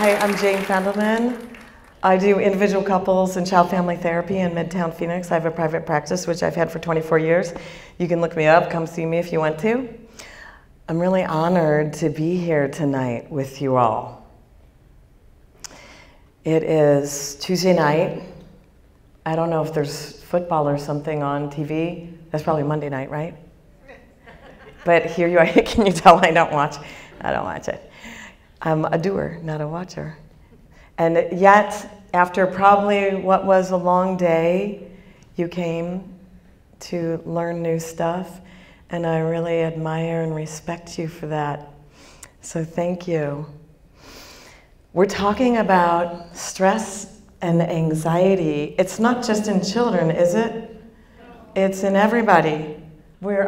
Hi, I'm Jane Fendelman. I do individual couples and child family therapy in Midtown Phoenix. I have a private practice, which I've had for 24 years. You can look me up, come see me if you want to. I'm really honored to be here tonight with you all. It is Tuesday night. I don't know if there's football or something on TV. That's probably Monday night, right? But here you are. Can you tell I don't watch it. I'm a doer, not a watcher. And yet, after probably what was a long day, you came to learn new stuff, and I really admire and respect you for that. So thank you. We're talking about stress and anxiety. It's not just in children, is it? It's in everybody. We're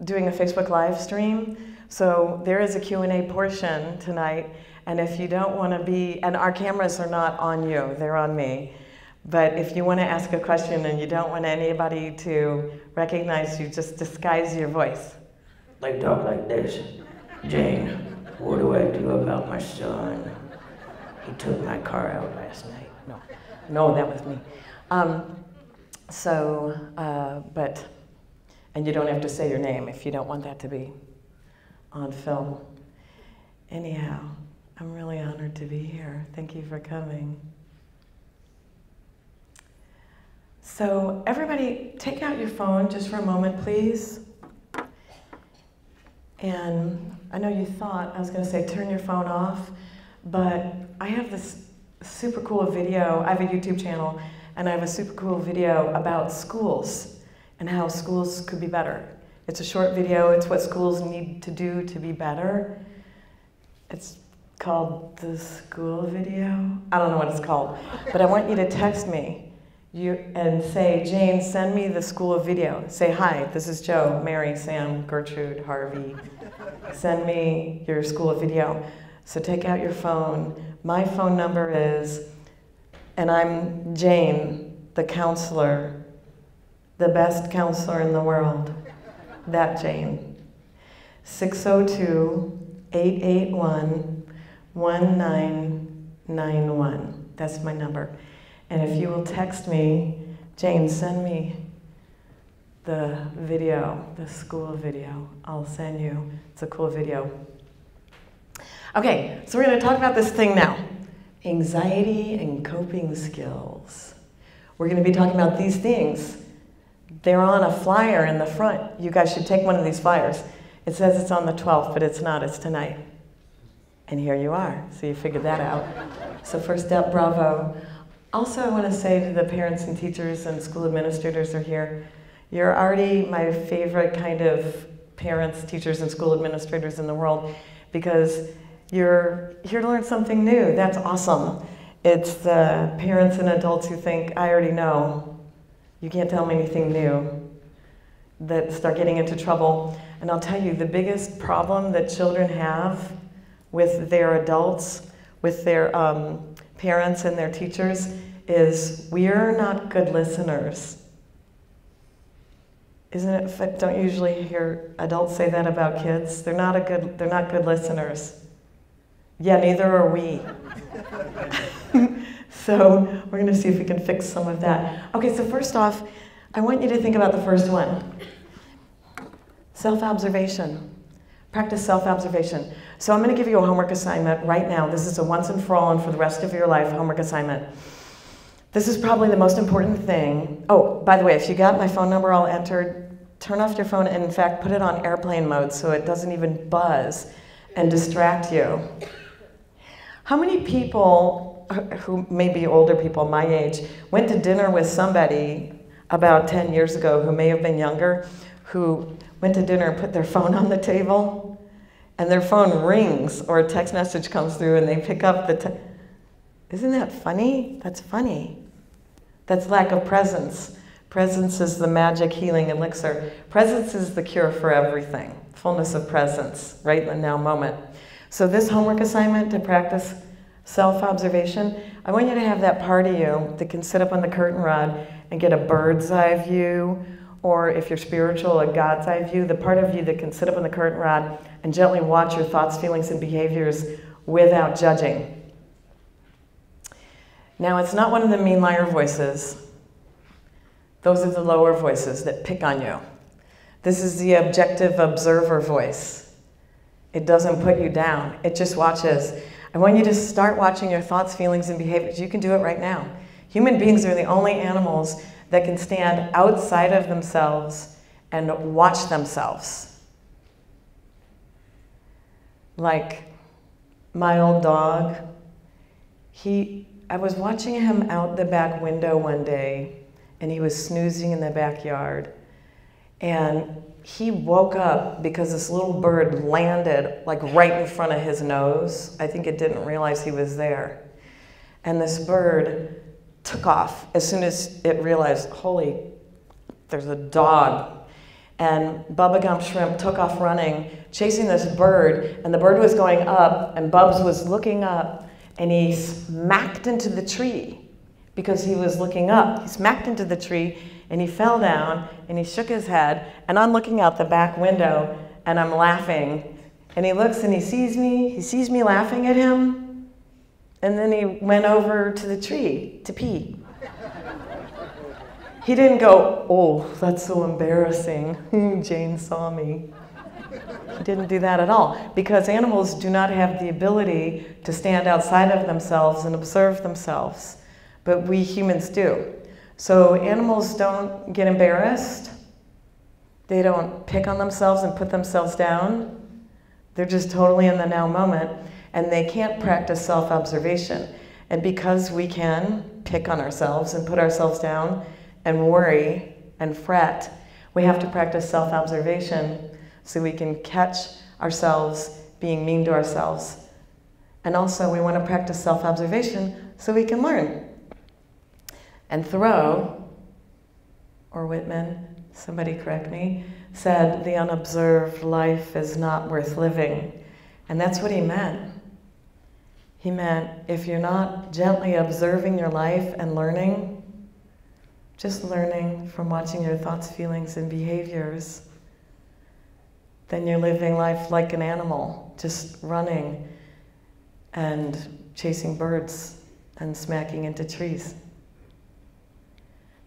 doing a Facebook live stream, so there is a Q&A portion tonight, and if you don't want to be, and our cameras are not on you, they're on me, but if you want to ask a question and you don't want anybody to recognize you, just disguise your voice. They talk like this. Jane, what do I do about my son? He took my car out last night. No, that was me. And you don't have to say your name if you don't want that to be on film. Anyhow, I'm really honored to be here. Thank you for coming. So everybody, take out your phone just for a moment, please. And I know you thought I was going to say turn your phone off, but I have this super cool video. I have a YouTube channel, and I have a super cool video about schools and how schools could be better. It's a short video. It's what schools need to do to be better. It's called the school video. I don't know what it's called, but I want you to text me and say, Jane, send me the school video. Say, hi, this is Joe, Mary, Sam, Gertrude, Harvey. Send me your school video. So take out your phone. My phone number is, and I'm Jane, the counselor, the best counselor in the world, that Jane. 602-881-1991. That's my number. And if you will text me, Jane, send me the video, the school video. I'll send you. It's a cool video. Okay, so we're going to talk about this thing now. Anxiety and coping skills. We're going to be talking about these things. They're on a flyer in the front. You guys should take one of these flyers. It says it's on the 12th, but it's not. It's tonight. And here you are. So you figured that out. So first step, bravo. Also, I want to say to the parents and teachers and school administrators are here, you're already my favorite kind of parents, teachers, and school administrators in the world because you're here to learn something new. That's awesome. It's the parents and adults who think, I already know. You can't tell me anything new, that start getting into trouble. And I'll tell you, the biggest problem that children have with their adults, with their parents and their teachers, is we're not good listeners. Isn't it? Don't you usually hear adults say that about kids? They're not good listeners. Yeah, neither are we. So we're going to see if we can fix some of that. Okay, so first off, I want you to think about the first one. Self-observation. Practice self-observation. So I'm going to give you a homework assignment right now. This is a once and for all and for the rest of your life homework assignment. This is probably the most important thing. Oh, by the way, if you got my phone number all entered, turn off your phone and in fact put it on airplane mode so it doesn't even buzz and distract you. How many people who may be older people my age went to dinner with somebody about 10 years ago who may have been younger, who went to dinner and put their phone on the table and their phone rings or a text message comes through and they pick up the Isn't that funny? That's funny. That's lack of presence. Presence is the magic healing elixir. Presence is the cure for everything. Fullness of presence, right in the now moment. So this homework assignment to practice self-observation, I want you to have that part of you that can sit up on the curtain rod and get a bird's eye view, or if you're spiritual, a God's eye view, the part of you that can sit up on the curtain rod and gently watch your thoughts, feelings, and behaviors without judging. Now, it's not one of the mean liar voices. Those are the lower voices that pick on you. This is the objective observer voice. It doesn't put you down. It just watches. I want you to start watching your thoughts, feelings, and behaviors. You can do it right now. Human beings are the only animals that can stand outside of themselves and watch themselves. Like my old dog, I was watching him out the back window one day, and he was snoozing in the backyard. And he woke up because this little bird landed like right in front of his nose. I think it didn't realize he was there. And this bird took off as soon as it realized, holy, there's a dog. And Bubba Gump Shrimp took off running, chasing this bird, and the bird was going up, and Bubs was looking up, and he smacked into the tree because he was looking up. He smacked into the tree, and he fell down, and he shook his head, and I'm looking out the back window, and I'm laughing. And he looks and he sees me laughing at him, and then he went over to the tree to pee. He didn't go, oh, that's so embarrassing, Jane saw me. He didn't do that at all, because animals do not have the ability to stand outside of themselves and observe themselves, but we humans do. So animals don't get embarrassed. They don't pick on themselves and put themselves down. They're just totally in the now moment, and they can't practice self-observation. And because we can pick on ourselves and put ourselves down and worry and fret, we have to practice self-observation so we can catch ourselves being mean to ourselves. And also we want to practice self-observation so we can learn. And Thoreau, or Whitman, somebody correct me, said the unobserved life is not worth living. And that's what he meant. He meant if you're not gently observing your life and learning, just learning from watching your thoughts, feelings, and behaviors, then you're living life like an animal, just running and chasing birds and smacking into trees.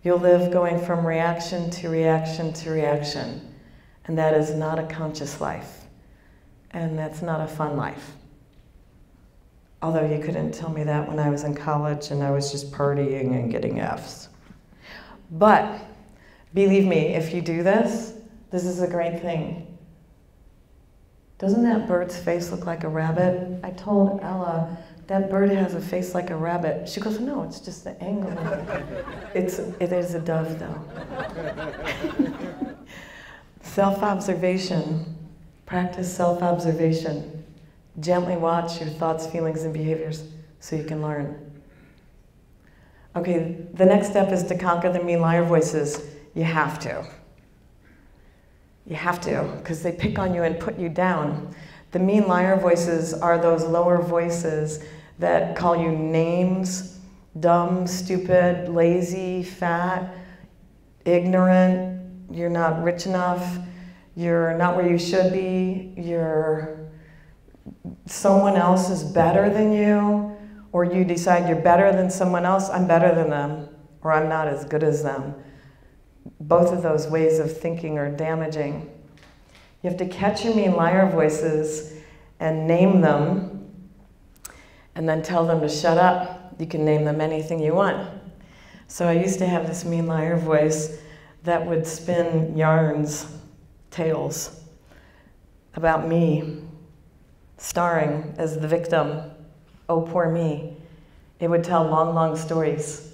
You'll live going from reaction to reaction to reaction, and that is not a conscious life, and that's not a fun life. Although you couldn't tell me that when I was in college and I was just partying and getting Fs. But believe me, if you do this, this is a great thing. Doesn't that bird's face look like a rabbit? I told Ella, that bird has a face like a rabbit. She goes, no, it's just the angle. It is a dove, though. Self-observation. Practice self-observation. Gently watch your thoughts, feelings, and behaviors so you can learn. Okay, the next step is to conquer the mean liar voices. You have to. You have to, because they pick on you and put you down. The mean liar voices are those lower voices that call you names, dumb, stupid, lazy, fat, ignorant, you're not rich enough, you're not where you should be, someone else is better than you, or you decide you're better than someone else, I'm better than them, or I'm not as good as them. Both of those ways of thinking are damaging. You have to catch your mean liar voices and name them, and then tell them to shut up. You can name them anything you want. So I used to have this mean liar voice that would spin yarns, tales, about me, starring as the victim. Oh, poor me. It would tell long, long stories.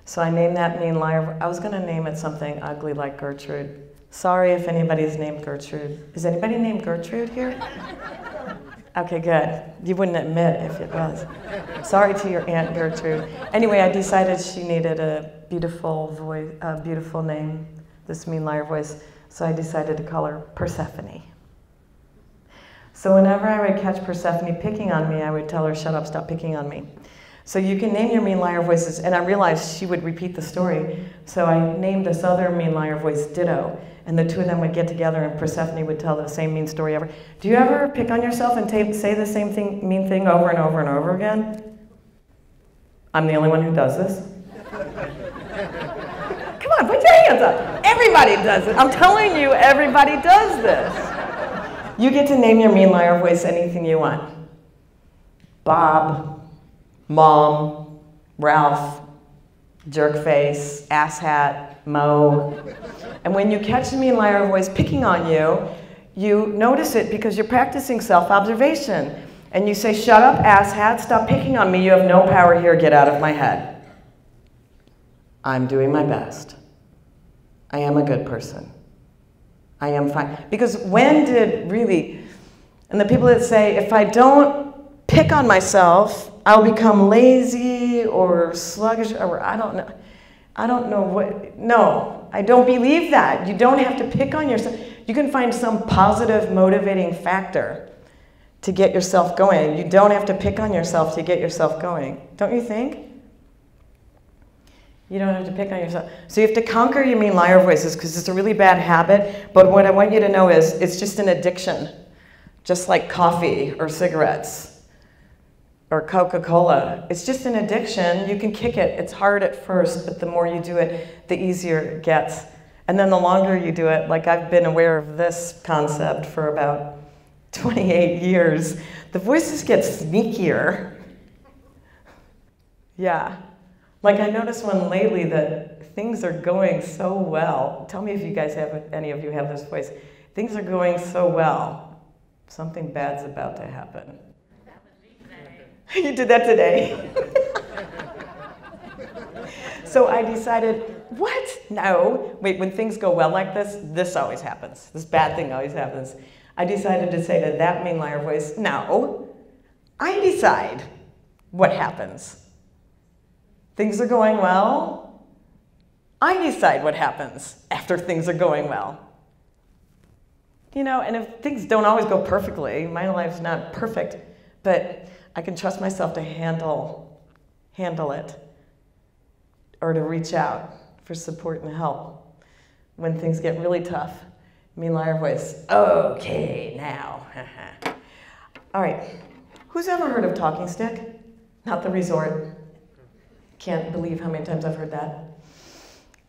So I named that mean liar. I was going to name it something ugly like Gertrude. Sorry if anybody's named Gertrude. Is anybody named Gertrude here? Okay, good. You wouldn't admit if it was. Sorry to your Aunt Gertrude. Anyway, I decided she needed a beautiful voice, a beautiful name, this mean liar voice. So I decided to call her Persephone. So whenever I would catch Persephone picking on me, I would tell her, shut up, stop picking on me. So you can name your mean liar voices, and I realized she would repeat the story. So I named this other mean liar voice Ditto, and the two of them would get together and Persephone would tell the same mean story ever. Do you ever pick on yourself and say the same mean thing over and over and over again? I'm the only one who does this. Come on, put your hands up. Everybody does it. I'm telling you, everybody does this. You get to name your mean liar voice anything you want. Bob, Mom, Ralph, Jerkface, Asshat, Mo. And when you catch the mean liar voice picking on you, you notice it because you're practicing self-observation. And you say, shut up, asshat, stop picking on me, you have no power here, get out of my head. I'm doing my best. I am a good person. I am fine. Because when did really, and the people that say, if I don't pick on myself, I'll become lazy or sluggish, or I don't know what, no, I don't believe that. You don't have to pick on yourself. You can find some positive motivating factor to get yourself going. You don't have to pick on yourself to get yourself going. Don't you think? You don't have to pick on yourself. So you have to conquer your mean liar voices because it's a really bad habit. But what I want you to know is it's just an addiction. Just like coffee or cigarettes or Coca-Cola. It's just an addiction. You can kick it. It's hard at first, but the more you do it, the easier it gets. And then the longer you do it, like I've been aware of this concept for about 28 years, the voices get sneakier. Yeah. Like I noticed one lately that things are going so well. Tell me if you guys have, any of you have this voice. Things are going so well. Something bad's about to happen. That was me today. You did that today? So I decided, what? No. Wait, when things go well like this always happens. This bad thing always happens. I decided to say to that mean liar voice, no, I decide what happens. Things are going well. I decide what happens after things are going well. You know, and if things don't always go perfectly, my life's not perfect, but I can trust myself to handle it or to reach out for support and help when things get really tough. Mean liar voice, okay, now. All right, who's ever heard of talking stick? Not the resort. Can't believe how many times I've heard that.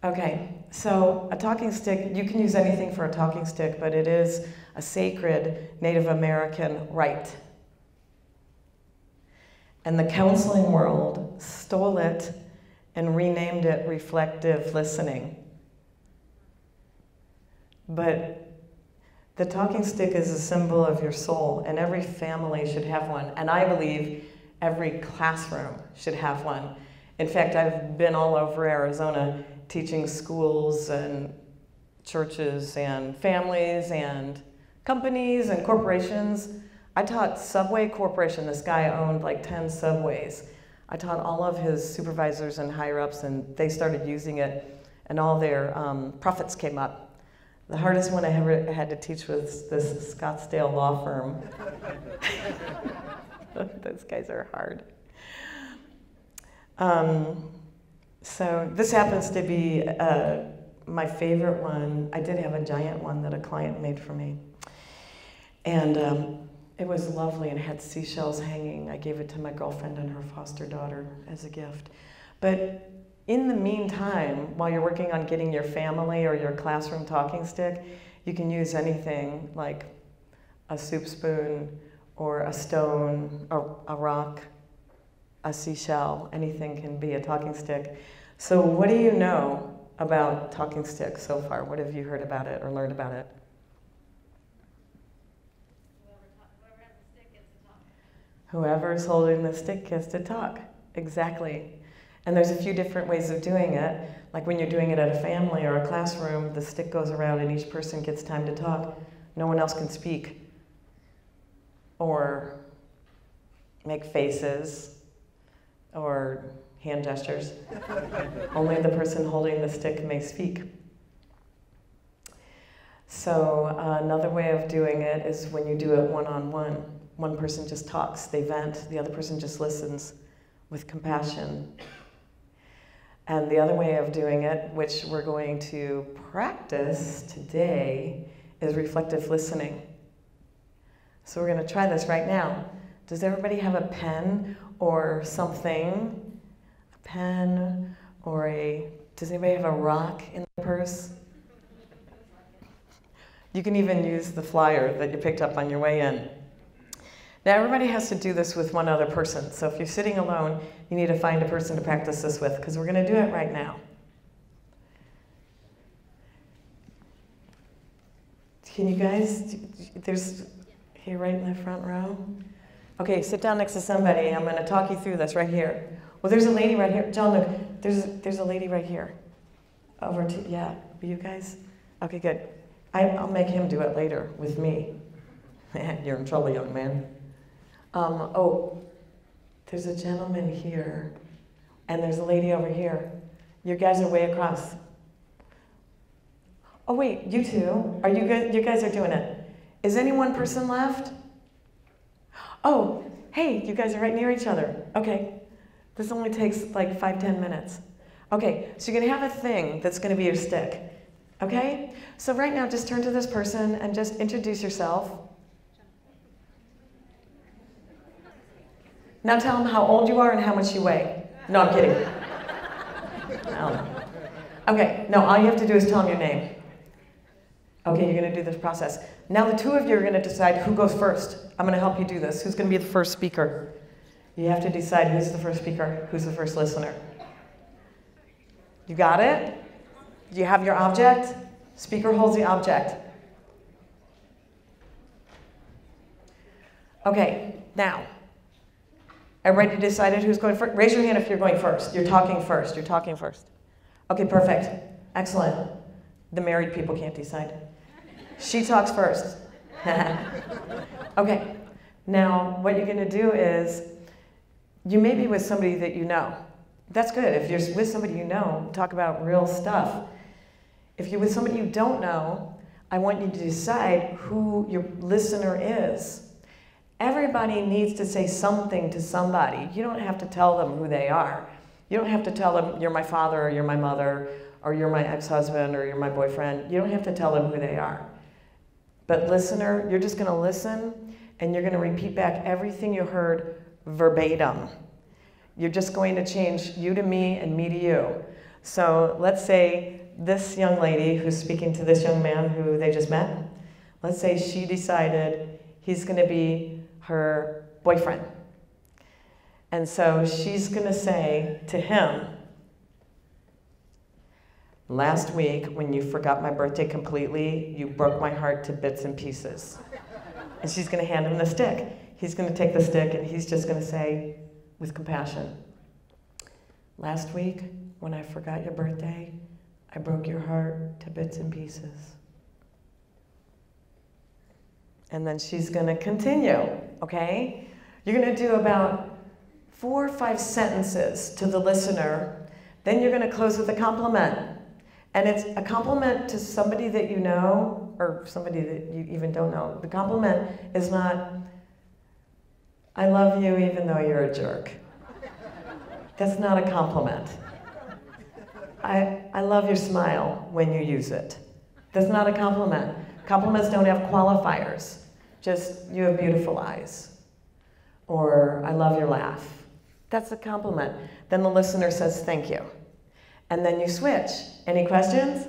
Okay, so a talking stick, you can use anything for a talking stick, but it is a sacred Native American right. And the counseling world stole it and renamed it reflective listening. But the talking stick is a symbol of your soul, and every family should have one. And I believe every classroom should have one. In fact, I've been all over Arizona teaching schools and churches and families and companies and corporations. I taught Subway Corporation. This guy owned like 10 Subways. I taught all of his supervisors and higher-ups, and they started using it, and all their profits came up. The hardest one I ever had to teach was this Scottsdale law firm. Those guys are hard. So this happens to be my favorite one. I did have a giant one that a client made for me. And it was lovely and had seashells hanging. I gave it to my girlfriend and her foster daughter as a gift. But in the meantime, while you're working on getting your family or your classroom talking stick, you can use anything like a soup spoon or a stone, a rock, a seashell. Anything can be a talking stick. So what do you know about talking sticks so far? What have you heard about it or learned about it? Whoever has the stick gets to talk. Whoever's holding the stick gets to talk. Exactly. And there's a few different ways of doing it. Like when you're doing it at a family or a classroom, the stick goes around and each person gets time to talk. No one else can speak or make faces or hand gestures. Only the person holding the stick may speak. So another way of doing it is when you do it one-on-one. One person just talks, they vent, the other person just listens with compassion. And the other way of doing it, which we're going to practice today, is reflective listening. So we're going to try this right now. Does everybody have a pen or something pen or does anybody have a rock in the purse? You can even use the flyer that you picked up on your way in. Now everybody has to do this with one other person. So if you're sitting alone, you need to find a person to practice this with, because we're going to do it right now. Can you guys, there's here right in the front row. Okay, sit down next to somebody. I'm going to talk you through this right here. Well, there's a lady right here. John, look, there's a lady right here. Over to, yeah, you guys? Okay, good. I'll make him do it later with me. You're in trouble, young man. Oh, there's a gentleman here, and there's a lady over here. You guys are way across. Oh wait, you two, are you good? You guys are doing it. Is any one person left? Oh, hey, you guys are right near each other. Okay, this only takes like 5-10 minutes. Okay, so you're gonna have a thing that's gonna be your stick. Okay, so right now just turn to this person and just introduce yourself. Now tell them how old you are and how much you weigh. No, I'm kidding. Okay, no, all you have to do is tell them your name. Okay, you're gonna do this process. Now the two of you are gonna decide who goes first. I'm gonna help you do this. Who's gonna be the first speaker? You have to decide who's the first speaker, who's the first listener. You got it? Do you have your object? Speaker holds the object. Okay, now, everybody decided who's going first? Raise your hand if you're going first. You're talking first. You're talking first. Okay, perfect. Excellent. The married people can't decide. She talks first. Okay, now what you're going to do is, you may be with somebody that you know. That's good. If you're with somebody you know, talk about real stuff. If you're with somebody you don't know, I want you to decide who your listener is. Everybody needs to say something to somebody. You don't have to tell them who they are. You don't have to tell them, you're my father, or you're my mother, or you're my ex-husband, or you're my boyfriend. You don't have to tell them who they are. But listener, you're just gonna listen, and you're gonna repeat back everything you heard verbatim. You're just going to change you to me and me to you. So let's say this young lady who's speaking to this young man who they just met, let's say she decided he's gonna be her boyfriend. And so she's gonna say to him, last week when you forgot my birthday completely, you broke my heart to bits and pieces. And she's gonna hand him the stick. He's gonna take the stick and he's just gonna say, with compassion, last week when I forgot your birthday, I broke your heart to bits and pieces. And then she's gonna continue, okay? You're gonna do about 4 or 5 sentences to the listener, then you're gonna close with a compliment. And it's a compliment to somebody that you know, or somebody that you even don't know. The compliment is not, I love you even though you're a jerk. That's not a compliment. I love your smile when you use it. That's not a compliment. Compliments don't have qualifiers. Just, you have beautiful eyes. Or, I love your laugh. That's a compliment. Then the listener says, thank you. And then you switch. Any questions?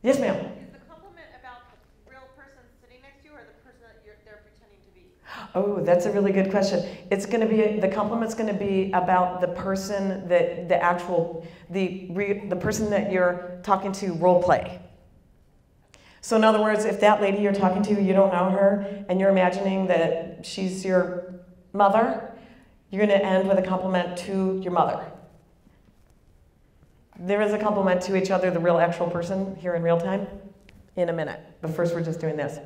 Yes, ma'am. Is the compliment about the real person sitting next to you or the person that they're pretending to be? Oh, that's a really good question. It's going to be, the compliment's going to be about the person that, the person that you're talking to role play. So in other words, if that lady you're talking to, you don't know her, and you're imagining that she's your mother, you're going to end with a compliment to your mother. There is a compliment to each other, the real actual person, here in real time, in a minute. But first we're just doing this.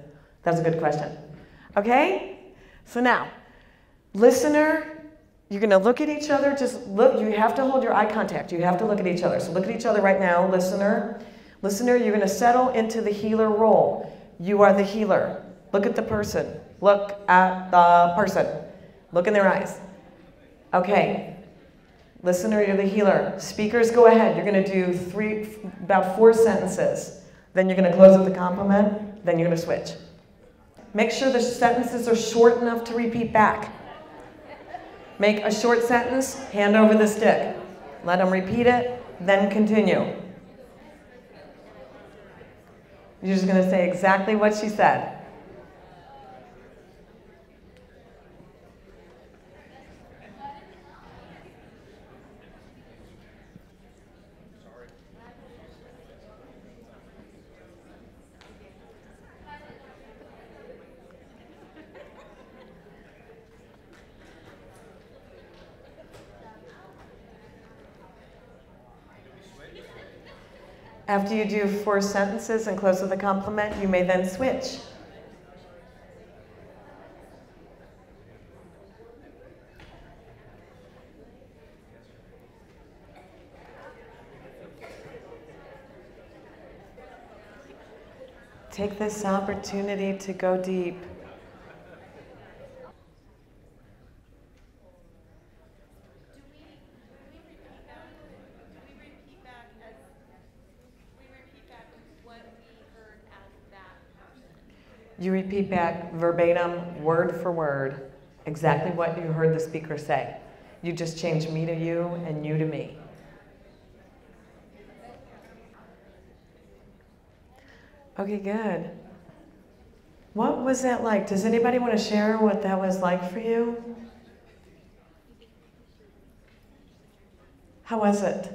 That's a good question. Okay? So now, listener, you're going to look at each other, just look, you have to hold your eye contact. You have to look at each other. So look at each other right now, listener. Listener, you're going to settle into the healer role. You are the healer. Look at the person. Look at the person. Look in their eyes. Okay. Listener, you're the healer. Speakers, go ahead. You're going to do about 4 sentences. Then you're going to close with a compliment. Then you're going to switch. Make sure the sentences are short enough to repeat back. Make a short sentence, hand over the stick. Let them repeat it, then continue. You're just going to say exactly what she said. After you do 4 sentences and close with a compliment, you may then switch. Take this opportunity to go deep. You repeat back verbatim, word for word, exactly what you heard the speaker say. You just change me to you and you to me. Okay, good. What was that like? Does anybody want to share what that was like for you? How was it?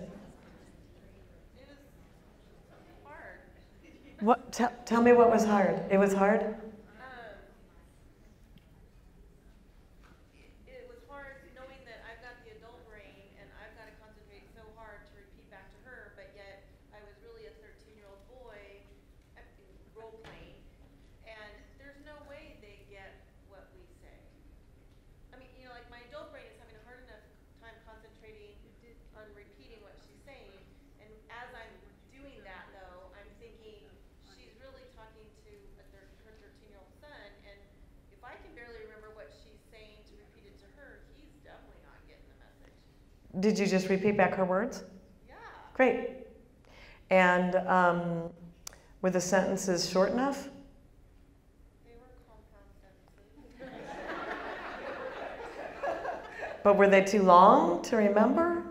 It was hard. What? Tell me what was hard. It was hard? It was hard knowing that I've got the adult brain and I've got to concentrate so hard to repeat back to her, but yet I was really a 13-year-old boy role playing, and there's no way they get what we say. I mean, you know, like my adult brain is having a hard enough time concentrating on repeating what she's saying, and as I'm doing that though, I'm thinking she's really talking to her 13-year-old son, and if I can barely remember what she's saying to repeat it to her, he's definitely not getting the message. Did you just repeat back her words? Yeah. Great. And were the sentences short enough? They were compound sentences. But were they too long to remember?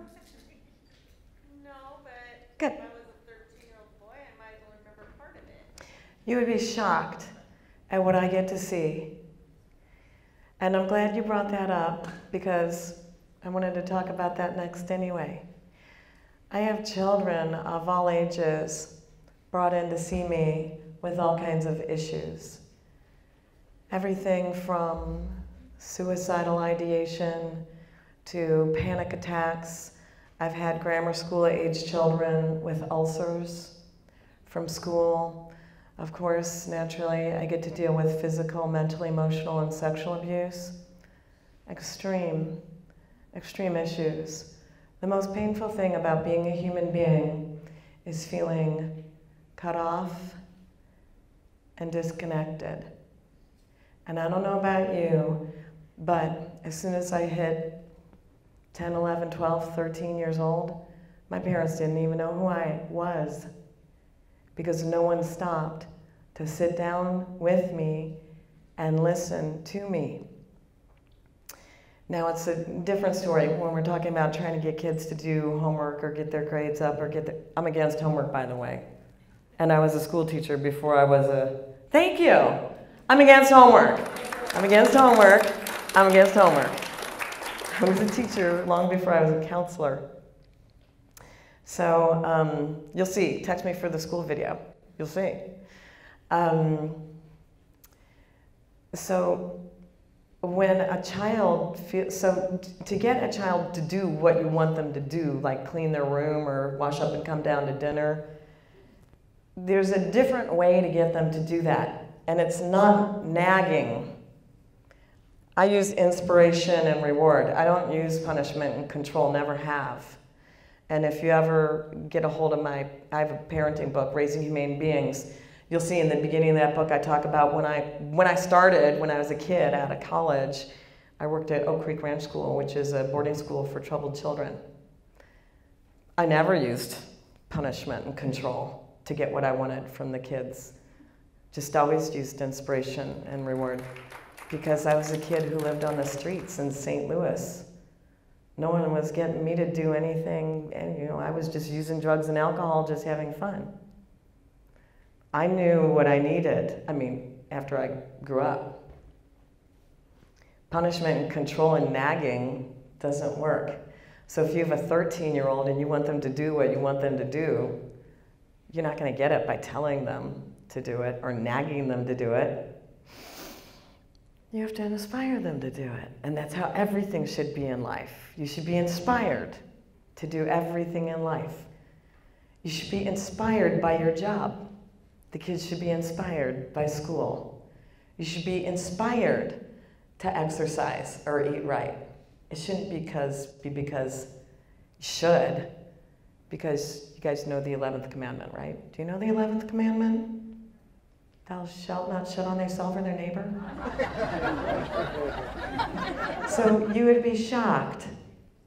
No, but Good. if I was a 13-year-old boy, I might only remember part of it. You would be shocked at what I get to see. And I'm glad you brought that up because I wanted to talk about that next anyway. I have children of all ages brought in to see me with all kinds of issues. Everything from suicidal ideation to panic attacks. I've had grammar school age children with ulcers from school. Of course, naturally, I get to deal with physical, mental, emotional, and sexual abuse. Extreme issues. The most painful thing about being a human being is feeling cut off and disconnected. And I don't know about you, but as soon as I hit 10, 11, 12, 13 years old, my parents didn't even know who I was because no one stopped to sit down with me and listen to me. Now it's a different story when we're talking about trying to get kids to do homework or get their grades up or I'm against homework, by the way. And I was a school teacher before I was a, thank you. I'm against homework. I'm against homework. I'm against homework. I was a teacher long before I was a counselor. So you'll see, text me for the school video. You'll see. So when a child feels, so to get a child to do what you want them to do, like clean their room or wash up and come down to dinner, there's a different way to get them to do that. And it's not nagging. I use inspiration and reward. I don't use punishment and control, never have. And if you ever get a hold of I have a parenting book, Raising Humane Beings. You'll see in the beginning of that book I talk about when I started, when I was a kid out of college, I worked at Oak Creek Ranch School, which is a boarding school for troubled children. I never used punishment and control to get what I wanted from the kids. Just always used inspiration and reward because I was a kid who lived on the streets in St. Louis No one was getting me to do anything, and I was just using drugs and alcohol, just having fun. I knew what I needed, after I grew up. Punishment and control and nagging doesn't work. So if you have a 13-year-old and you want them to do what you want them to do, you're not going to get it by telling them to do it or nagging them to do it. You have to inspire them to do it. And that's how everything should be in life. You should be inspired to do everything in life. You should be inspired by your job. The kids should be inspired by school. You should be inspired to exercise or eat right. It shouldn't be because you should, because you guys know the 11th commandment, right? Do you know the 11th commandment? Thou shalt not shut on thyself or their neighbor. So you would be shocked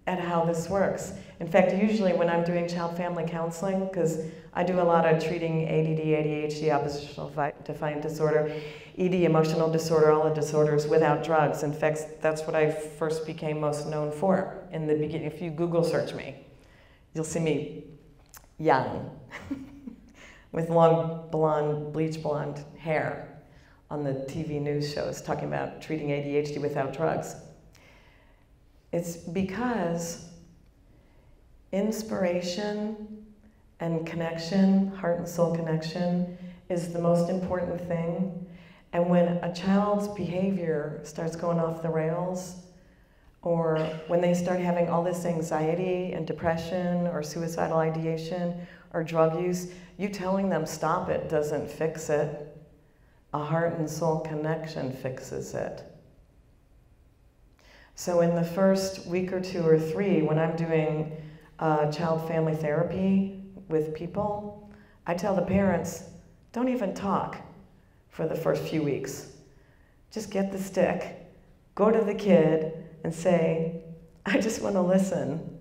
at how this works. In fact, usually when I'm doing child family counseling, because I do a lot of treating ADD, ADHD, oppositional defiant disorder, ED, emotional disorder, all the disorders without drugs. In fact, that's what I first became most known for in the beginning. If you Google search me, you'll see me young with long blonde, bleach blonde hair on the TV news shows talking about treating ADHD without drugs. It's because inspiration and connection, heart and soul connection, is the most important thing. And when a child's behavior starts going off the rails, or when they start having all this anxiety and depression or suicidal ideation or drug use, you telling them stop it doesn't fix it. A heart and soul connection fixes it. So in the first week or 2 or 3, when I'm doing child family therapy with people, I tell the parents, don't even talk for the first few weeks. Just get the stick, go to the kid and say, I just want to listen.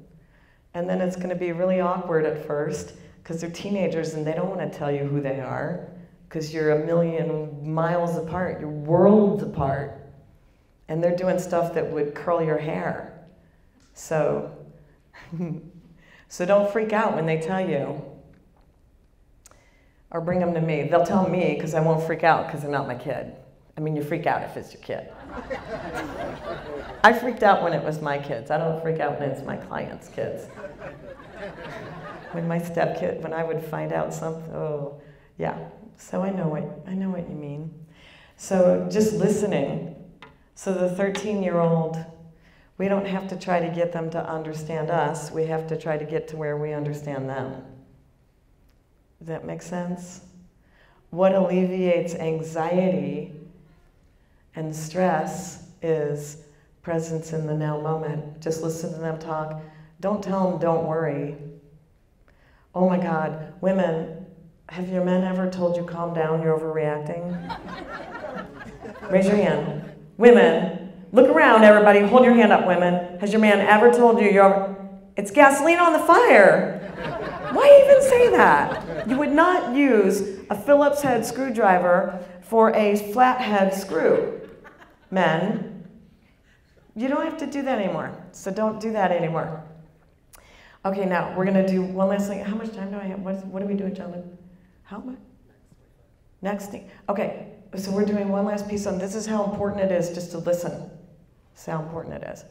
And then it's going to be really awkward at first because they're teenagers and they don't want to tell you who they are because you're a million miles apart, you're worlds apart. And they're doing stuff that would curl your hair. So don't freak out when they tell you. Or bring them to me. They'll tell me because I won't freak out because they're not my kid. You freak out if it's your kid. I freaked out when it was my kids. I don't freak out when it's my clients' kids. When my stepkid, when I would find out something, oh, yeah. So I know what you mean. So just listening. So the 13-year-old, we don't have to try to get them to understand us. We have to try to get to where we understand them. Does that make sense? What alleviates anxiety and stress is presence in the now moment. Just listen to them talk. Don't tell them, don't worry. Oh my God, women, have your men ever told you calm down, you're overreacting? Raise your hand. Women, look around, everybody. Hold your hand up, women. Has your man ever told you it's gasoline on the fire? Why even say that? You would not use a Phillips head screwdriver for a flathead screw. Men, you don't have to do that anymore. So don't do that anymore. Okay, now we're going to do one last thing. How much time do I have? What are we doing, gentlemen? How much? Next thing. Okay. So we're doing one last piece on this is how important it is just to listen. This is how important it is.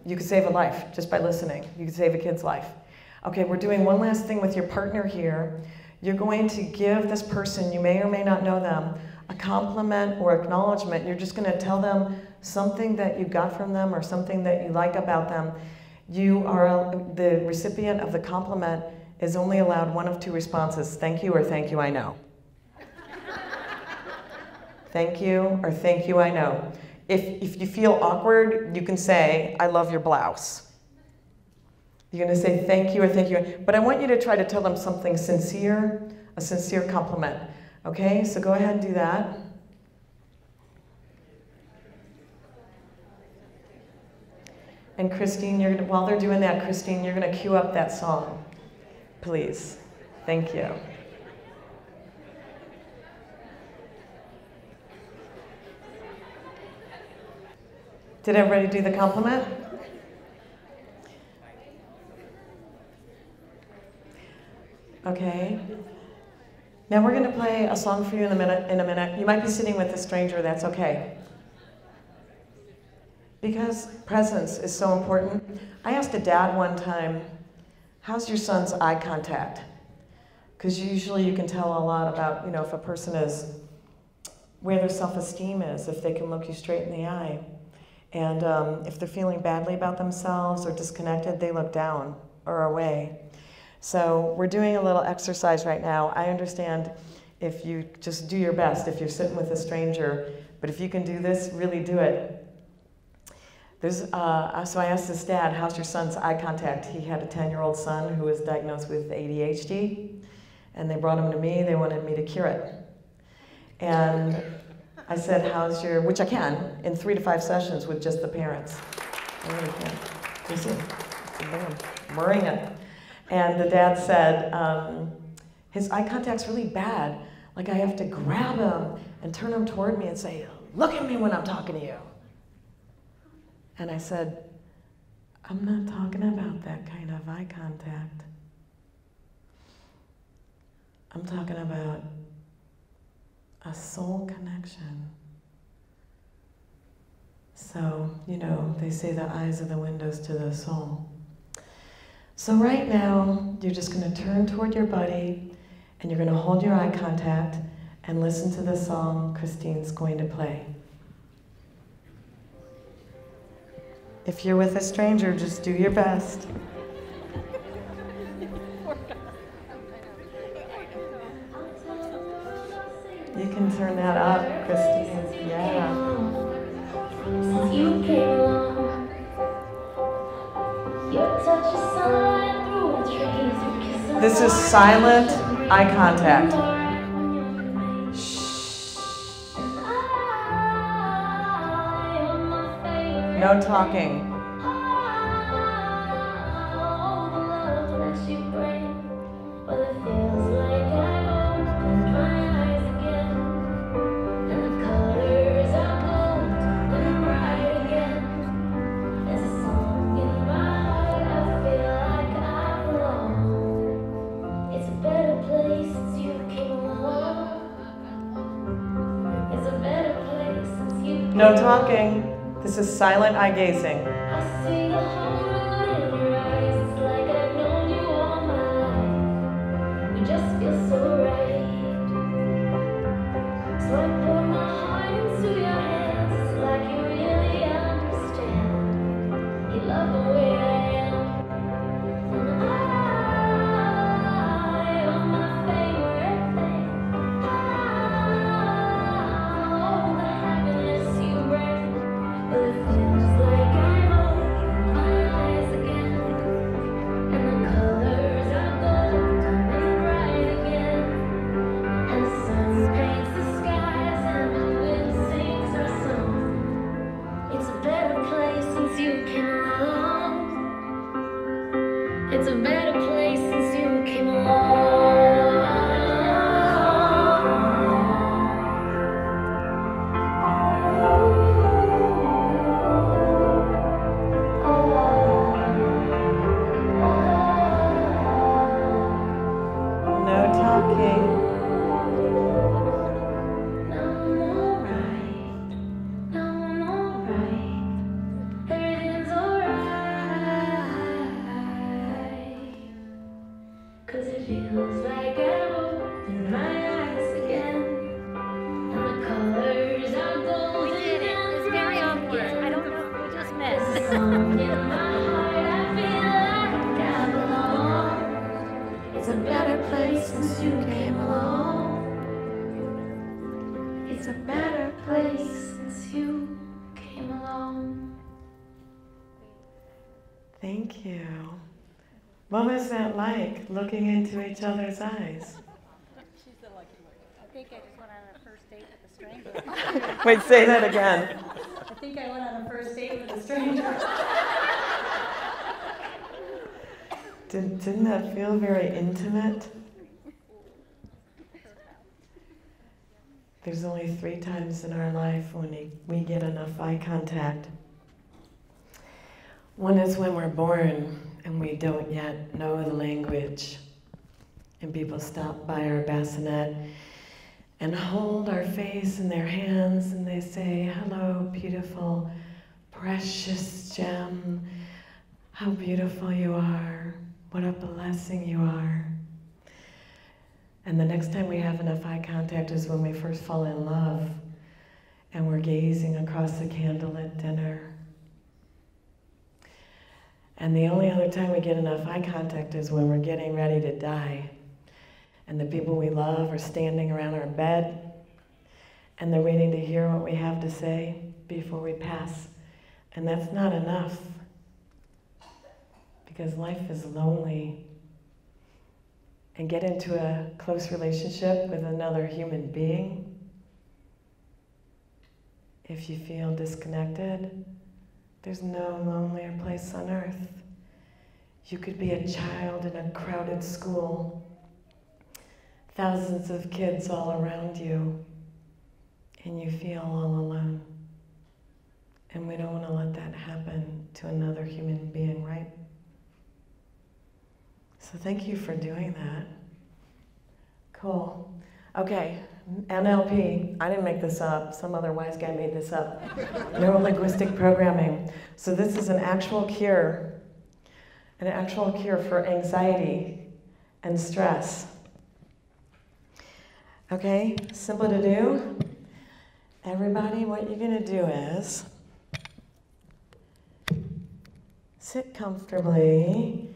You could save a life just by listening. You could save a kid's life. Okay, we're doing one last thing with your partner here. You're going to give this person, you may or may not know them, a compliment or acknowledgement. You're just going to tell them something that you got from them or something that you like about them. You are the recipient of the compliment is only allowed one of 2 responses, thank you or thank you, I know. Thank you, or thank you, I know. If you feel awkward, you can say, I love your blouse. You're going to say thank you or thank you. But I want you to try to tell them something sincere, a sincere compliment. Okay, so go ahead and do that. And Christine, while they're doing that, Christine, you're going to cue up that song. Please. Thank you. Did everybody do the compliment? Okay? Now we're going to play a song for you in a minute. You might be sitting with a stranger, that's okay. Because presence is so important. I asked a dad one time, how's your son's eye contact? Because usually you can tell a lot about, if a person is, where their self-esteem is, if they can look you straight in the eye. And if they're feeling badly about themselves or disconnected, they look down or away. So we're doing a little exercise right now. I understand if you just do your best, if you're sitting with a stranger, but if you can do this, really do it. So I asked this dad, how's your son's eye contact? He had a 10-year-old son who was diagnosed with ADHD, and they brought him to me. They wanted me to cure it. And I said, how's your, which I can, in 3 to 5 sessions with just the parents. I really can. You see, bring it. And the dad said, his eye contact's really bad. Like I have to grab him and turn him toward me and say, look at me when I'm talking to you. And I said, I'm not talking about that kind of eye contact. I'm talking about a soul connection. So, they say the eyes are the windows to the soul. So right now, you're just going to turn toward your buddy, and you're going to hold your eye contact and listen to the song Christine's going to play. If you're with a stranger, just do your best. You can turn that up, Christine. Yeah. You came along, your touch is sunlight through the trees. Your kiss This is silent eye contact. No talking. No talking. This is silent eye gazing. I see the whole world in your eyes. It's like I've known you all my life. We just feel so right. So I pour my heart into your hands. It's like you really understand. You love the way I am. And you're my favorite thing. Oh, the happiness you bring. But it feels like I'm opening my eyes again, and the colors are gold and bright again, and the sun paints the skies and the wind sings our song. It's a better place since you came along. It's a better place since you came along. No talking. Cause it feels like I've opened my eyes again, and the colors are golden. We did it. It's very awkward. I don't know. We just There's missed. a song in my heart. I feel like I belong. It's a better place since you came along. It's a better place since you came along. Thank you. What was that like, looking into each other's eyes? I think I just went on a first date with a stranger. Wait, say that again. I think I went on a first date with a stranger. Didn't that feel very intimate? There's only 3 times in our life when we get enough eye contact. One is when we're born and we don't yet know the language. And people stop by our bassinet and hold our face in their hands and they say, hello, beautiful, precious gem. How beautiful you are. What a blessing you are. And the next time we have enough eye contact is when we first fall in love and we're gazing across the candlelit dinner. And the only other time we get enough eye contact is when we're getting ready to die. And the people we love are standing around our bed and they're waiting to hear what we have to say before we pass. And that's not enough because life is lonely. And get into a close relationship with another human being. If you feel disconnected, there's no lonelier place on earth. You could be a child in a crowded school, thousands of kids all around you, and you feel all alone. And we don't want to let that happen to another human being, right? So thank you for doing that. Cool. Okay, NLP, I didn't make this up, some other wise guy made this up. Neuro-linguistic programming. So this is an actual cure for anxiety and stress. Okay, simple to do. Everybody, what you're gonna do is sit comfortably,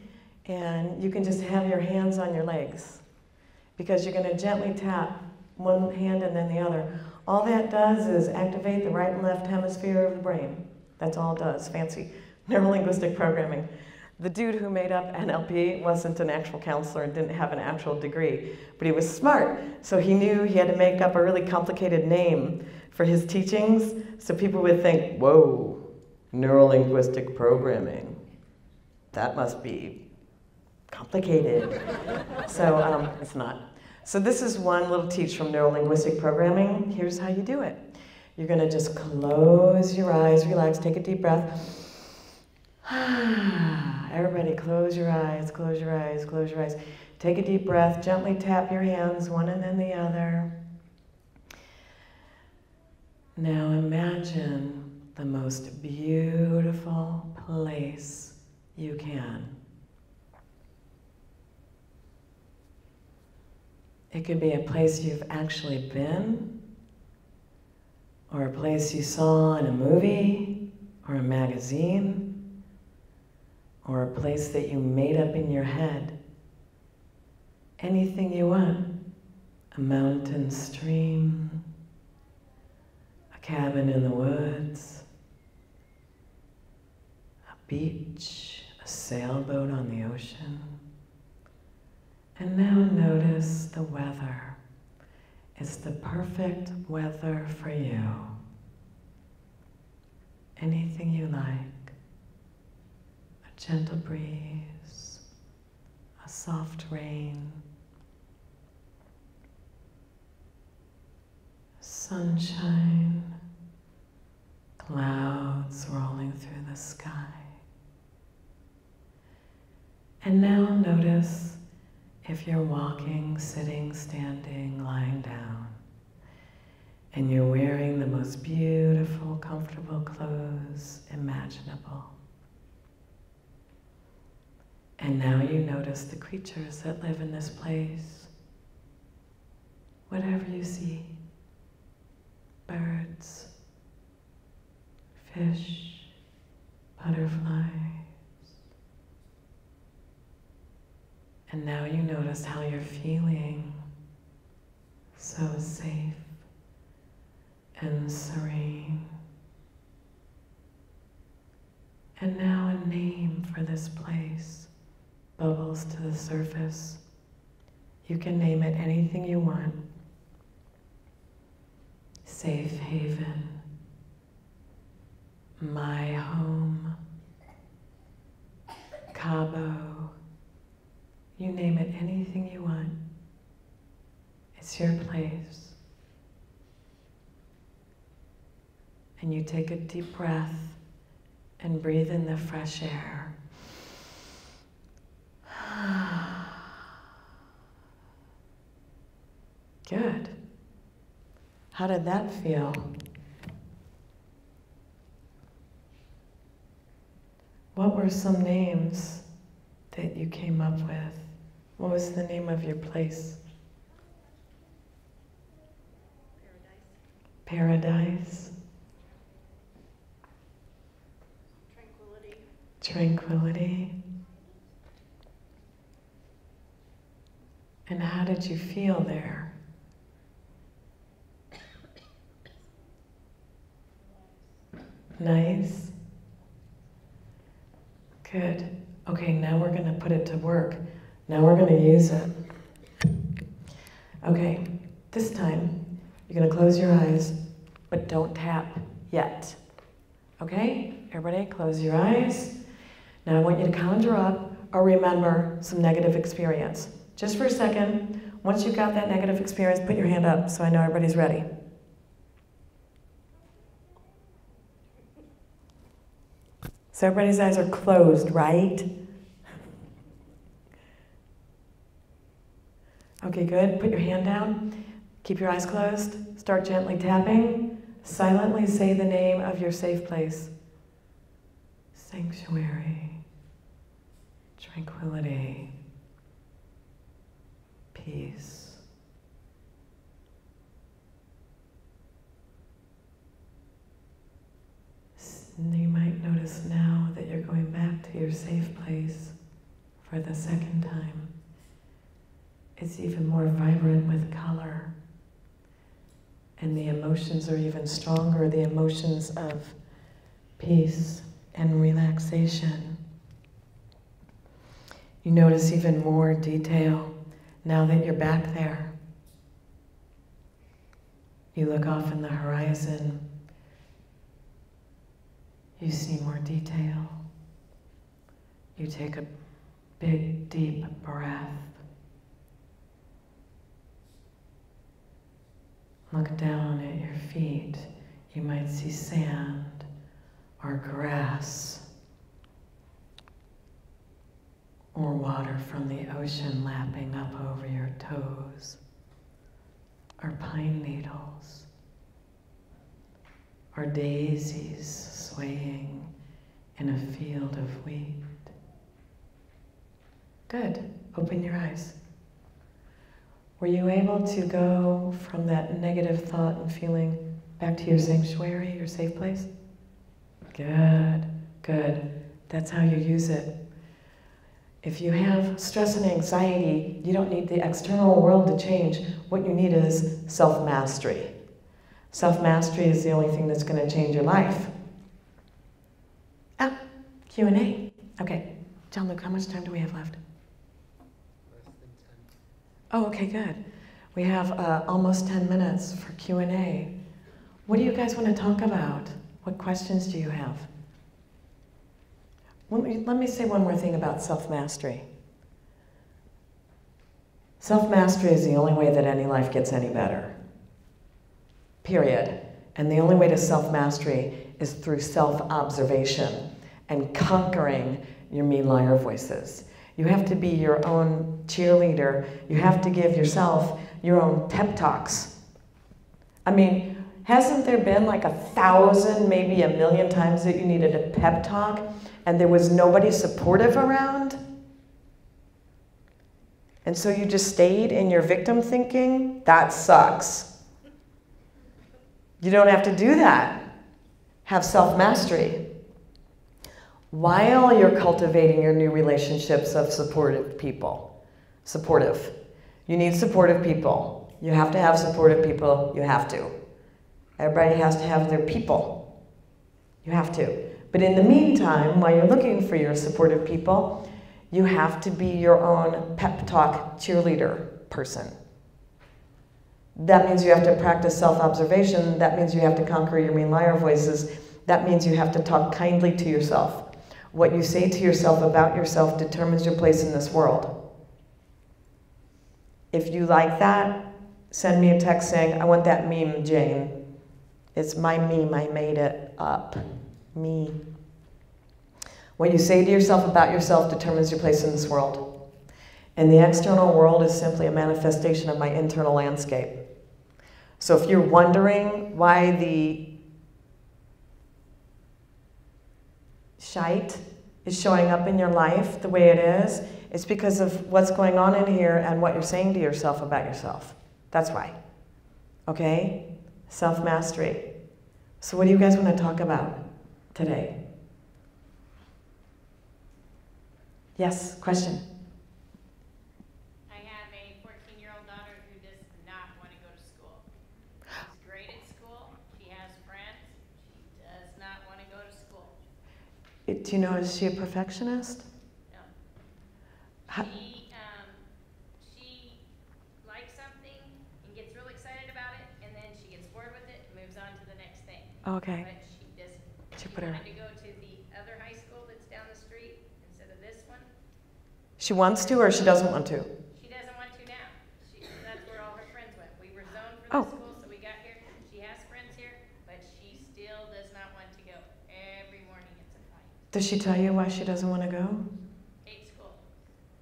and you can just have your hands on your legs because you're going to gently tap one hand and then the other. All that does is activate the right and left hemisphere of the brain. That's all it does, fancy neuro-linguistic programming. The dude who made up NLP wasn't an actual counselor and didn't have an actual degree, but he was smart, so he knew he had to make up a really complicated name for his teachings so people would think, whoa, neuro-linguistic programming. That must be complicated. So it's not. So this is one little teach from neuro-linguistic programming. Here's how you do it. You're gonna just close your eyes, relax, take a deep breath. Everybody close your eyes, close your eyes, close your eyes. Take a deep breath, gently tap your hands, one and then the other. Now imagine the most beautiful place you can. It could be a place you've actually been, or a place you saw in a movie, or a magazine, or a place that you made up in your head. Anything you want. A mountain stream, a cabin in the woods, a beach, a sailboat on the ocean. And now notice the weather. It's the perfect weather for you. Anything you like. A gentle breeze, a soft rain, sunshine, clouds rolling through the sky. And now notice if you're walking, sitting, standing, lying down, and you're wearing the most beautiful, comfortable clothes imaginable. And now you notice the creatures that live in this place. Whatever you see, birds, fish, butterflies. And now you notice how you're feeling so safe and serene. And now a name for this place bubbles to the surface. You can name it anything you want. Safe haven, my home, Cabo. You name it anything you want. It's your place. And you take a deep breath and breathe in the fresh air. Good. How did that feel? What were some names that you came up with? What was the name of your place? Paradise. Tranquility. Tranquility. And how did you feel there? Nice. Good. Okay, now we're going to put it to work. Now we're going to use it. Okay, this time you're going to close your eyes, but don't tap yet. Okay? Everybody, close your eyes. Now I want you to conjure up or remember some negative experience. Just for a second. Once you've got that negative experience, put your hand up so I know everybody's ready. So everybody's eyes are closed, right? Okay, good. Put your hand down. Keep your eyes closed. Start gently tapping. Silently say the name of your safe place. Sanctuary. Tranquility. Peace. You might notice now that you're going back to your safe place for the second time. It's even more vibrant with color. And the emotions are even stronger, the emotions of peace and relaxation. You notice even more detail now that you're back there. You look off in the horizon. You see more detail. You take a big, deep breath. Look down at your feet. You might see sand or grass or water from the ocean lapping up over your toes, or pine needles, or daisies swaying in a field of wheat. Good. Open your eyes. Were you able to go from that negative thought and feeling back to your sanctuary, your safe place? Good, good. That's how you use it. If you have stress and anxiety, you don't need the external world to change. What you need is self-mastery. Self-mastery is the only thing that's going to change your life. Ah, Q&A. Okay, John Luke, how much time do we have left? Less than 10. Oh, okay, good. We have almost 10 minutes for Q&A. What do you guys want to talk about? What questions do you have? Let me say one more thing about self-mastery. Self-mastery is the only way that any life gets any better. Period. And the only way to self-mastery is through self-observation and conquering your mean liar voices. You have to be your own cheerleader. You have to give yourself your own pep talks. I mean, hasn't there been like 1,000, maybe 1,000,000 times that you needed a pep talk and there was nobody supportive around? And so you just stayed in your victim thinking? That sucks. You don't have to do that. Have self-mastery. While you're cultivating your new relationships of supportive people. Supportive. You need supportive people. You have to have supportive people. You have to. Everybody has to have their people. You have to. But in the meantime, while you're looking for your supportive people, you have to be your own pep talk cheerleader person. That means you have to practice self-observation. That means you have to conquer your mean liar voices. That means you have to talk kindly to yourself. What you say to yourself about yourself determines your place in this world. If you like that, send me a text saying, I want that meme, Jane. It's my meme, I made it up. Me. What you say to yourself about yourself determines your place in this world. And the external world is simply a manifestation of my internal landscape. So if you're wondering why the shite is showing up in your life the way it is, it's because of what's going on in here and what you're saying to yourself about yourself. That's why. Okay? Self-mastery. So what do you guys want to talk about today? Yes, question. I have a 14-year-old daughter who does not want to go to school. She's great at school. She has friends. She does not want to go to school. Do you know, is she a perfectionist? No. How- She likes something and gets real excited about it, and then she gets bored with it and moves on to the next thing. Okay. But she doesn't. She Jupiter. wanted to go to the other high school that's down the street instead of this one. She wants to or she doesn't want to? She doesn't want to now. That's where all her friends went. We were zoned for Oh. this school, so we got here. She has friends here, but she still does not want to go. Every morning it's a fight. Does she tell you why she doesn't want to go? Hates school.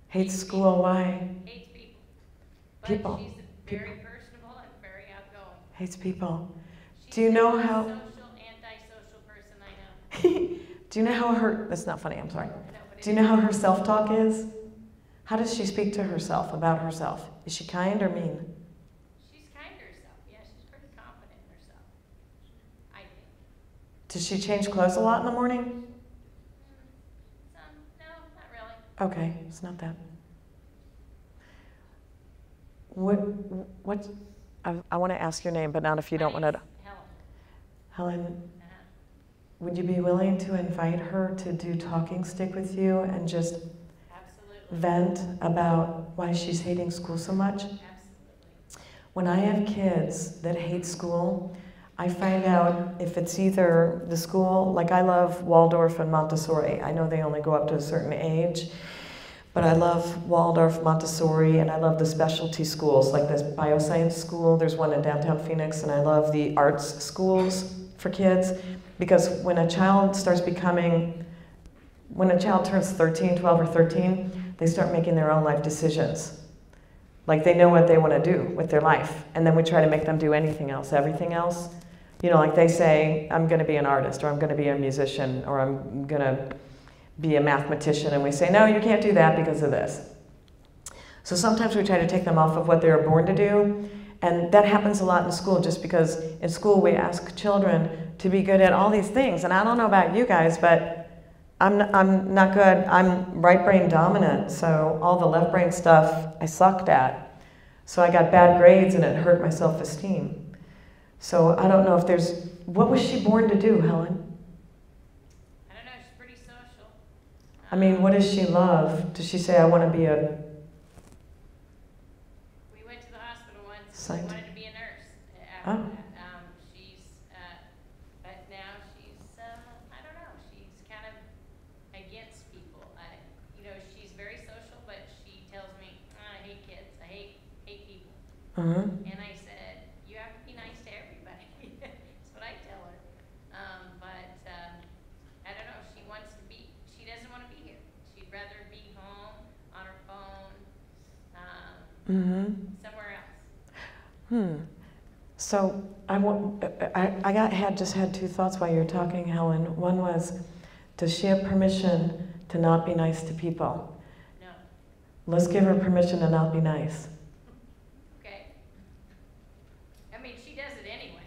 Hates school, why? Hates people. But People. she's very personable and very outgoing. Hates people. She's Do you know the how- most social, antisocial person I know. Do you know how her, that's not funny, I'm sorry. No, but Do you know how her self-talk is? How does she speak to herself, about herself? Is she kind or mean? she's kind to herself. Yeah, she's pretty confident in herself. I think. Does she change clothes a lot in the morning? No, not really. Okay, it's not that. What, I want to ask your name, but not if you don't want to. Helen. Helen, Uh-huh. would you be willing to invite her to do talking stick with you and just Absolutely. vent about why she's hating school so much? Absolutely. When I have kids that hate school, I find out if it's either the school, like I love Waldorf and Montessori. I know they only go up to a certain age, but I love Waldorf, Montessori, and I love the specialty schools, like this bioscience school. There's one in downtown Phoenix, and I love the arts schools for kids, because when a child starts becoming, when a child turns 13, 12 or 13, they start making their own life decisions. Like they know what they want to do with their life, and then we try to make them do anything else, everything else. You know, like they say, I'm going to be an artist, or I'm going to be a musician, or I'm going to be a mathematician, and we say, no, you can't do that because of this. So sometimes we try to take them off of what they were born to do, and that happens a lot in school, just because in school we ask children to be good at all these things, and I don't know about you guys, but I'm not good. I'm right brain dominant, so all the left brain stuff I sucked at. So I got bad grades and it hurt my self-esteem. So I don't know if there's, what was she born to do, Helen? I don't know, she's pretty social. I mean, what does she love? Does she say, I want to be a, We went to the hospital once. Psych. She wanted to be a nurse after Oh. that. But now she's, I don't know, she's kind of against people. You know, she's very social, but she tells me, I hate kids, I hate people. And I said, you have to be nice to everybody. That's what I tell her. I don't know, she doesn't want to be here. She'd rather be home, on her phone, somewhere else. So just had two thoughts while you were talking, Helen. One was, does she have permission to not be nice to people? No. Let's give her permission to not be nice. Okay. I mean, she does it anyway.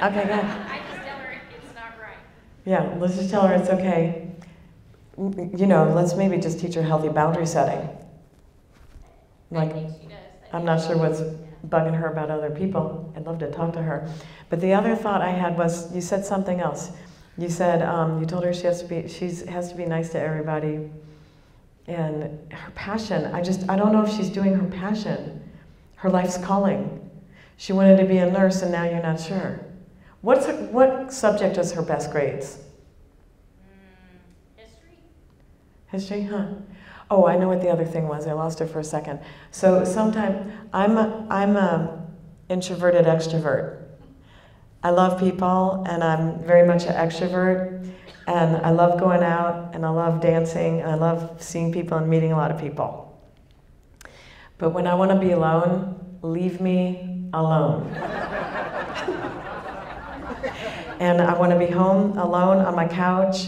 Okay, good. I just tell her it's not right. Yeah, let's just tell her it's okay. You know, let's maybe just teach her healthy boundary setting. I Like, think she does. I'm not sure what's bugging her about other people. I'd love to talk to her. But the other thought I had was, you said something else. You said, you told her she has to be nice to everybody. And her passion, I don't know if she's doing her passion, her life's calling. She wanted to be a nurse and now you're not sure. What subject is her best grades? History? History, huh? Oh, I know what the other thing was. I lost it for a second. So sometimes I'm a introverted extrovert. I love people, and I'm very much an extrovert, and I love going out, and I love dancing, and I love seeing people and meeting a lot of people. But when I want to be alone, leave me alone. And I want to be home alone on my couch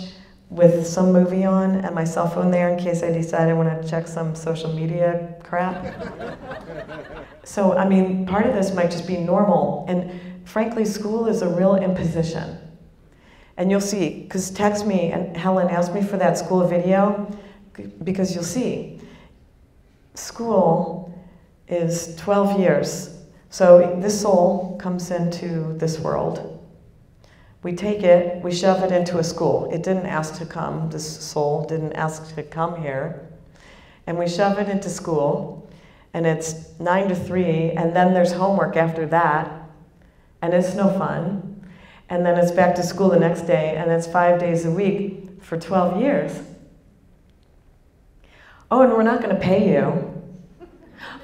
with some movie on and my cell phone there in case I decide I want to check some social media crap. So, I mean, part of this might just be normal. And frankly, school is a real imposition. And you'll see, because text me, and Helen asked me for that school video, because you'll see. School is 12 years. So this soul comes into this world. We take it, we shove it into a school. It didn't ask to come, this soul didn't ask to come here. And we shove it into school, and it's 9 to 3, and then there's homework after that, and it's no fun. And then it's back to school the next day, and it's 5 days a week for 12 years. Oh, and we're not going to pay you.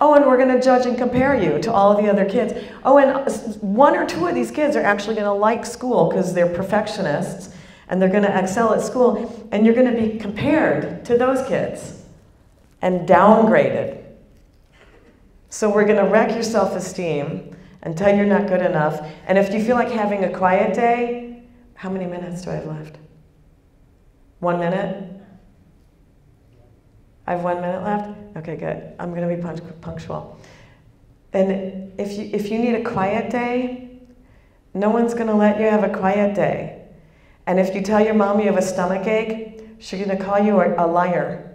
Oh, and we're going to judge and compare you to all of the other kids. Oh, and 1 or 2 of these kids are actually going to like school because they're perfectionists, and they're going to excel at school, and you're going to be compared to those kids and downgraded. So we're going to wreck your self-esteem and tell you you're not good enough. And if you feel like having a quiet day, how many minutes do I have left? 1 minute? I have 1 minute left? Okay, good. I'm going to be punctual. And if you need a quiet day, no one's going to let you have a quiet day. And if you tell your mom you have a stomach ache, she's going to call you a liar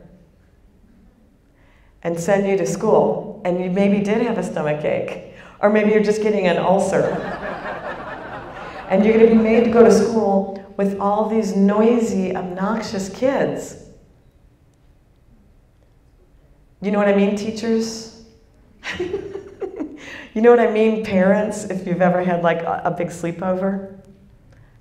and send you to school. And you maybe did have a stomach ache. Or maybe you're just getting an ulcer. And you're going to be made to go to school with all these noisy, obnoxious kids. You know what I mean, teachers? You know what I mean, parents, if you've ever had like a big sleepover?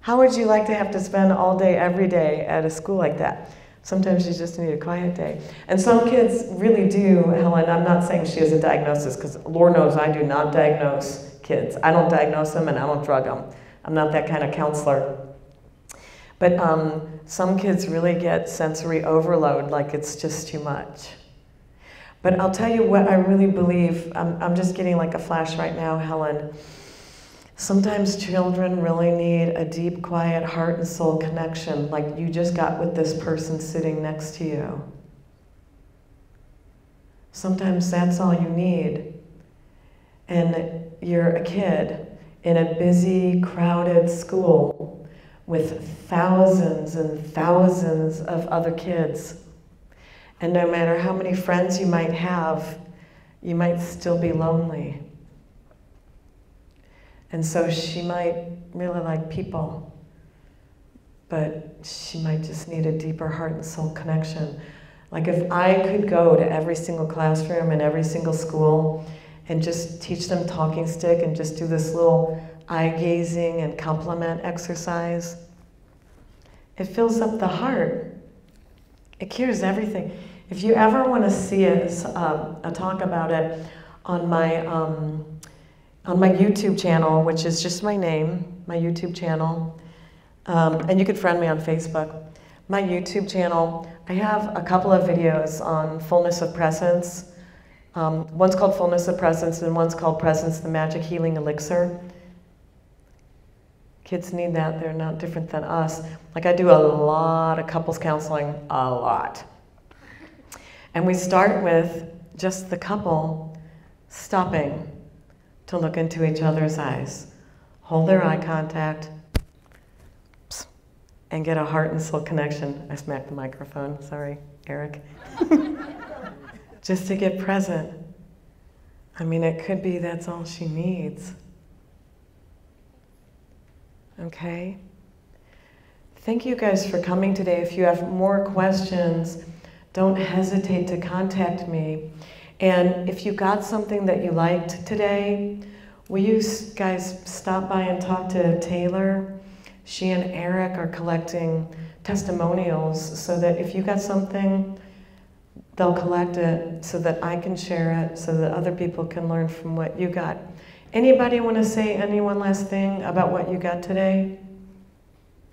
How would you like to have to spend all day, every day at a school like that? Sometimes you just need a quiet day. And some kids really do, Helen, I'm not saying she has a diagnosis, because Lord knows I do not diagnose kids. I don't diagnose them and I don't drug them. I'm not that kind of counselor. But some kids really get sensory overload, like it's just too much. But I'll tell you what I really believe. I'm just getting like a flash right now, Helen. Sometimes children really need a deep, quiet heart and soul connection, like you just got with this person sitting next to you. Sometimes that's all you need. And you're a kid in a busy, crowded school with thousands and thousands of other kids. And no matter how many friends you might have, you might still be lonely. And so she might really like people, but she might just need a deeper heart and soul connection. Like if I could go to every single classroom and every single school and just teach them talking stick and just do this little eye gazing and compliment exercise, it fills up the heart. It cures everything. If you ever want to see it, a talk about it on my YouTube channel, which is just my name, my YouTube channel, and you could friend me on Facebook. My YouTube channel, I have a couple of videos on fullness of presence. One's called Fullness of Presence, and one's called Presence, the Magic Healing Elixir. Kids need that. They're not different than us. Like I do a lot of couples counseling, a lot. And we start with just the couple stopping to look into each other's eyes, hold their eye contact, and get a heart and soul connection. I smacked the microphone, sorry, Eric. Just to get present. I mean, it could be that's all she needs. Okay? Thank you guys for coming today. If you have more questions, don't hesitate to contact me. And if you got something that you liked today, will you guys stop by and talk to Taylor? She and Eric are collecting testimonials so that if you got something, they'll collect it so that I can share it, so that other people can learn from what you got. Anybody want to say any one last thing about what you got today?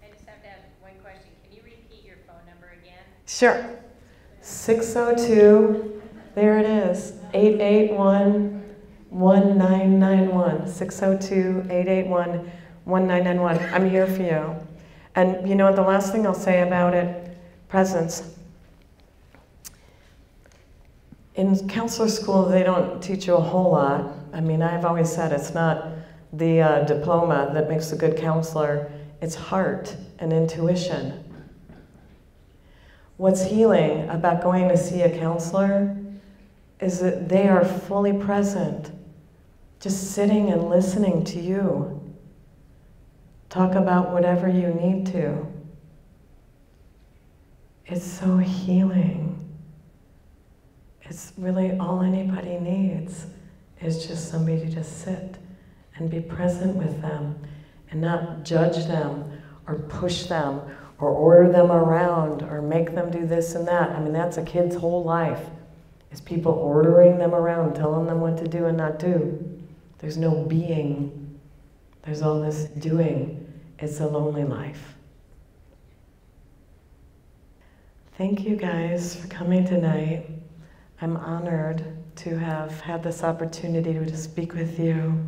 I just have to have one question. Can you repeat your phone number again? Sure. 602, there it is. 602-881-1991. 602-881-1991. I'm here for you. And you know what, the last thing I'll say about it, presence. In counselor school, they don't teach you a whole lot. I mean, I've always said it's not the diploma that makes a good counselor, it's heart and intuition. What's healing about going to see a counselor is that they are fully present, just sitting and listening to you. Talk about whatever you need to. It's so healing. It's really all anybody needs is just somebody to sit and be present with them and not judge them or push them or order them around or make them do this and that. I mean, that's a kid's whole life, is people ordering them around, telling them what to do and not do. There's no being. There's all this doing. It's a lonely life. Thank you guys for coming tonight. I'm honored to have had this opportunity to speak with you.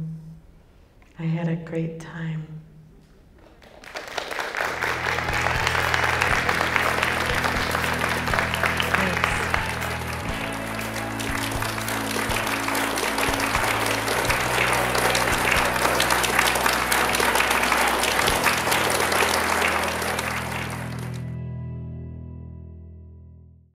I had a great time.